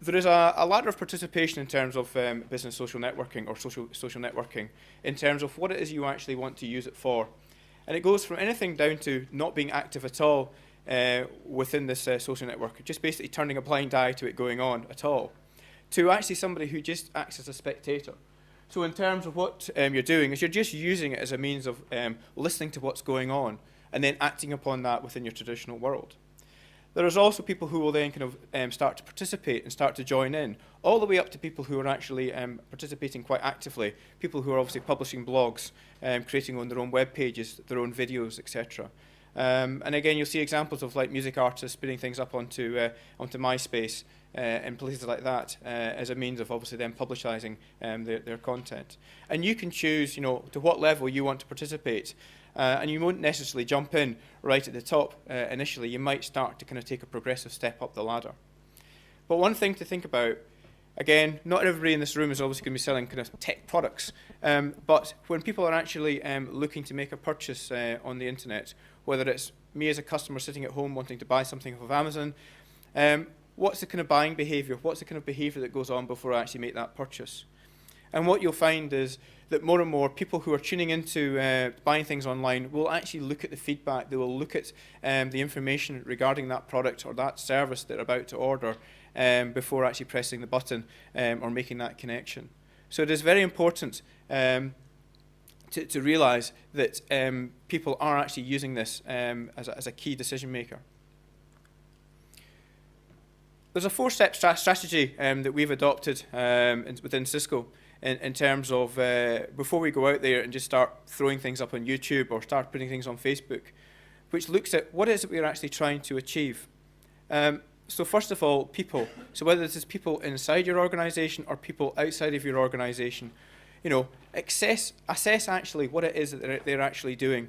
there is a ladder of participation in terms of business social networking or social networking in terms of what it is you actually want to use it for. And it goes from anything down to not being active at all within this social network, just basically turning a blind eye to it going on at all, to actually somebody who just acts as a spectator. So in terms of what you're doing is you're just using it as a means of listening to what's going on and then acting upon that within your traditional world. There is also people who will then kind of start to participate and start to join in, all the way up to people who are actually participating quite actively, people who are obviously publishing blogs, creating on their own web pages, their own videos, etc. And again, you'll see examples of like music artists putting things up onto MySpace and places like that as a means of obviously them publicizing their content. And you can choose, you know, to what level you want to participate. And you won't necessarily jump in right at the top initially. You might start to kind of take a progressive step up the ladder. But one thing to think about, again, not everybody in this room is obviously going to be selling kind of tech products, but when people are actually looking to make a purchase on the internet, whether it's me as a customer sitting at home wanting to buy something off of Amazon, what's the kind of buying behavior? What's the kind of behavior that goes on before I actually make that purchase? And what you'll find is that more and more people who are tuning into buying things online will actually look at the feedback. They will look at the information regarding that product or that service they're about to order before actually pressing the button or making that connection. So it is very important to realise that people are actually using this as a key decision maker. There's a four-step strategy that we've adopted within Cisco in terms of before we go out there and just start throwing things up on YouTube or start putting things on Facebook, which looks at what is it we're actually trying to achieve. So first of all, people. So whether this is people inside your organisation or people outside of your organisation, you know, assess actually what it is that they're actually doing,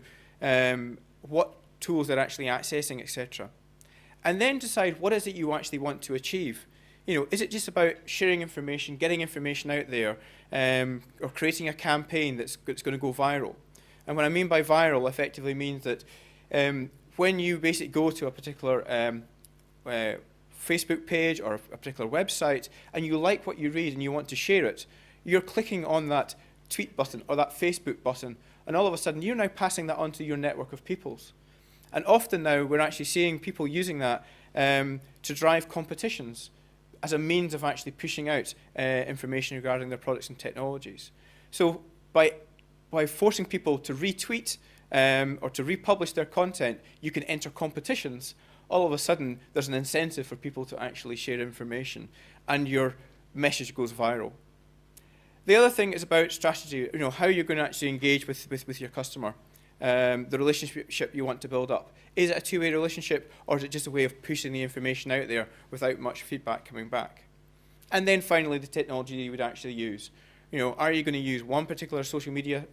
what tools they're actually accessing, etc. And then decide what is it you actually want to achieve. You know, is it just about sharing information, getting information out there, or creating a campaign that's going to go viral? And what I mean by viral effectively means that when you basically go to a particular Facebook page or a particular website and you like what you read and you want to share it, you're clicking on that tweet button or that Facebook button, and all of a sudden you're now passing that on to your network of peoples. And often now we're actually seeing people using that to drive competitions as a means of actually pushing out information regarding their products and technologies. So by forcing people to retweet or to republish their content, you can enter competitions. All of a sudden, there's an incentive for people to actually share information, and your message goes viral. The other thing is about strategy, you know, how you're going to actually engage with your customer, the relationship you want to build up. Is it a two-way relationship, or is it just a way of pushing the information out there without much feedback coming back? And then finally, the technology you would actually use. You know, are you going to use one particular social media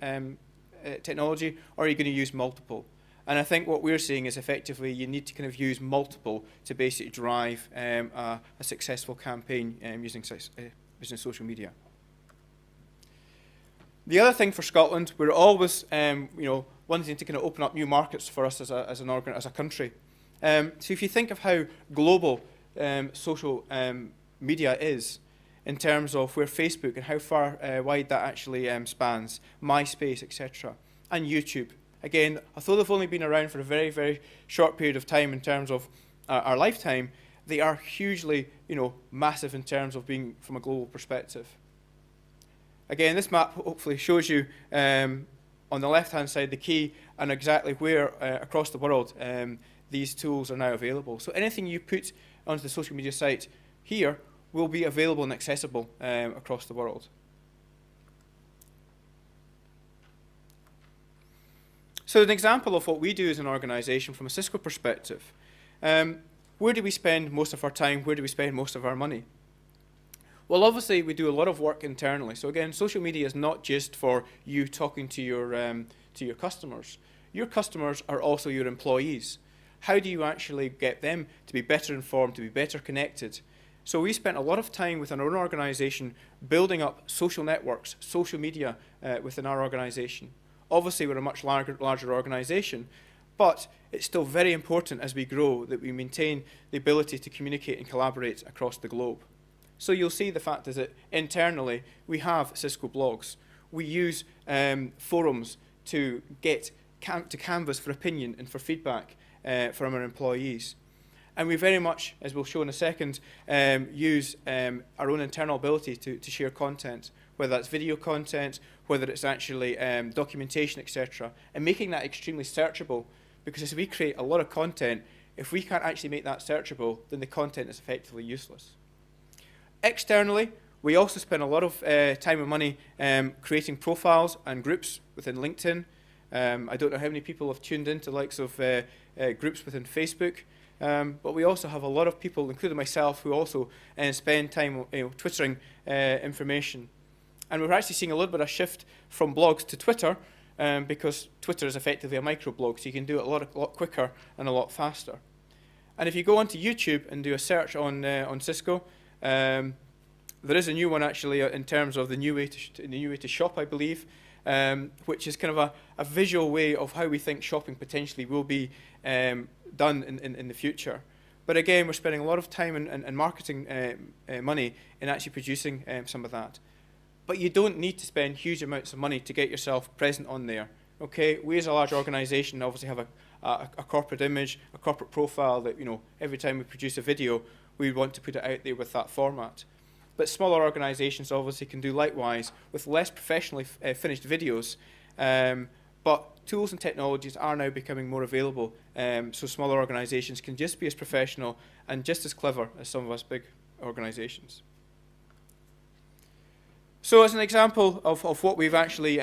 technology, or are you going to use multiple? And I think what we're seeing is effectively you need to kind of use multiple to basically drive a successful campaign using social media. The other thing for Scotland, we're always, you know, wanting to kind of open up new markets for us as a country. So if you think of how global social media is in terms of where Facebook and how far wide that actually spans, MySpace, etc., and YouTube. Again, although they've only been around for a very, very short period of time in terms of our lifetime, they are hugely, you know, massive in terms of being from a global perspective. Again, this map hopefully shows you on the left-hand side the key and exactly where across the world these tools are now available. So anything you put onto the social media site here will be available and accessible across the world. So an example of what we do as an organisation from a Cisco perspective, where do we spend most of our time, where do we spend most of our money? Well, obviously, we do a lot of work internally. So again, social media is not just for you talking to your customers. Your customers are also your employees. How do you actually get them to be better informed, to be better connected? So we spent a lot of time within our own organisation building up social networks, social media within our organisation. Obviously, we're a much larger organisation, but it's still very important as we grow that we maintain the ability to communicate and collaborate across the globe. So you'll see the fact is that internally we have Cisco blogs. We use forums to get to canvas for opinion and for feedback from our employees. And we very much, as we'll show in a second, use our own internal ability to share content, whether that's video content, whether it's actually documentation, etc., and making that extremely searchable, because as we create a lot of content, if we can't actually make that searchable, then the content is effectively useless. Externally, we also spend a lot of time and money creating profiles and groups within LinkedIn. I don't know how many people have tuned into the likes of groups within Facebook, but we also have a lot of people, including myself, who also spend time twittering information. And we're actually seeing a little bit of shift from blogs to Twitter, because Twitter is effectively a microblog, so you can do it a lot quicker and a lot faster. And if you go onto YouTube and do a search on Cisco, there is a new one actually in terms of the new way to shop, I believe, which is kind of a visual way of how we think shopping potentially will be done in the future. But again, we're spending a lot of time and marketing money in actually producing some of that. But you don't need to spend huge amounts of money to get yourself present on there. Okay, we as a large organisation obviously have a corporate image, a corporate profile that, every time we produce a video, we want to put it out there with that format. But smaller organisations obviously can do likewise with less professionally finished videos. But tools and technologies are now becoming more available, so smaller organisations can just be as professional and just as clever as some of us big organisations. So as an example of what we've actually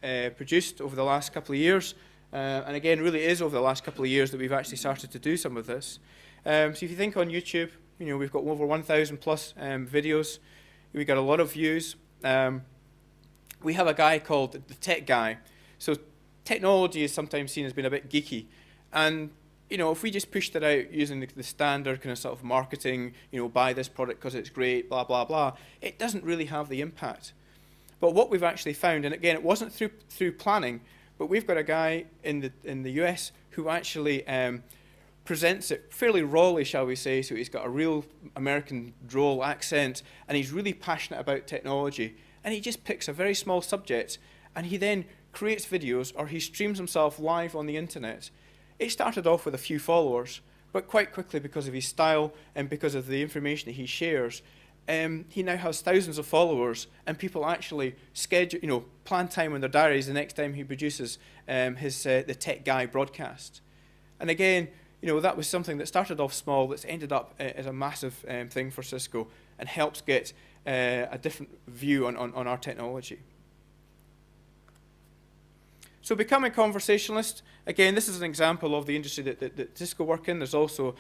produced over the last couple of years, and again really is over the last couple of years that we've actually started to do some of this. So if you think on YouTube, we've got over 1,000 plus videos. We got a lot of views. We have a guy called the Tech Guy. So technology is sometimes seen as being a bit geeky. And, if we just pushed it out using the standard kind of sort of marketing, buy this product because it's great, blah, blah, blah, it doesn't really have the impact. But what we've actually found, and again, it wasn't through planning, but we've got a guy in the US who actually presents it fairly rawly, shall we say. So he's got a real American droll accent, and he's really passionate about technology. And he just picks a very small subject, and he then creates videos, or he streams himself live on the internet. It started off with a few followers, but quite quickly, because of his style and because of the information that he shares, he now has thousands of followers, and people actually schedule, plan time in their diaries the next time he produces the Tech Guy broadcast. And again, that was something that started off small, that's ended up as a massive thing for Cisco, and helps get a different view on our technology. So becoming conversationalist, again, this is an example of the industry that Cisco work in. There's also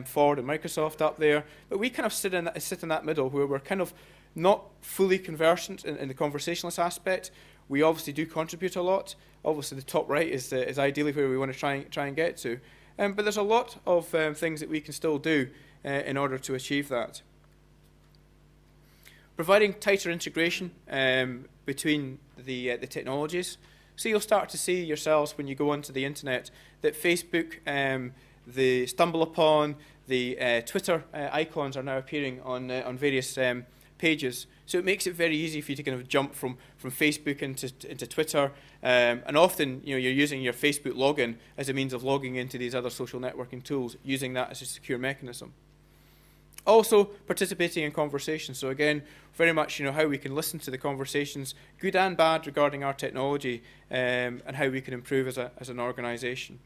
Ford and Microsoft up there. But we kind of sit in that middle where we're kind of not fully conversant in the conversationalist aspect. We obviously do contribute a lot. Obviously, the top right is ideally where we want to try and get to. But there's a lot of things that we can still do in order to achieve that. Providing tighter integration between the technologies. So you'll start to see yourselves when you go onto the internet that Facebook, the StumbleUpon, the Twitter icons are now appearing on various pages. So it makes it very easy for you to kind of jump from Facebook into Twitter, and often you're using your Facebook login as a means of logging into these other social networking tools, using that as a secure mechanism. Also participating in conversations. So again, very much how we can listen to the conversations, good and bad, regarding our technology, and how we can improve as an organisation.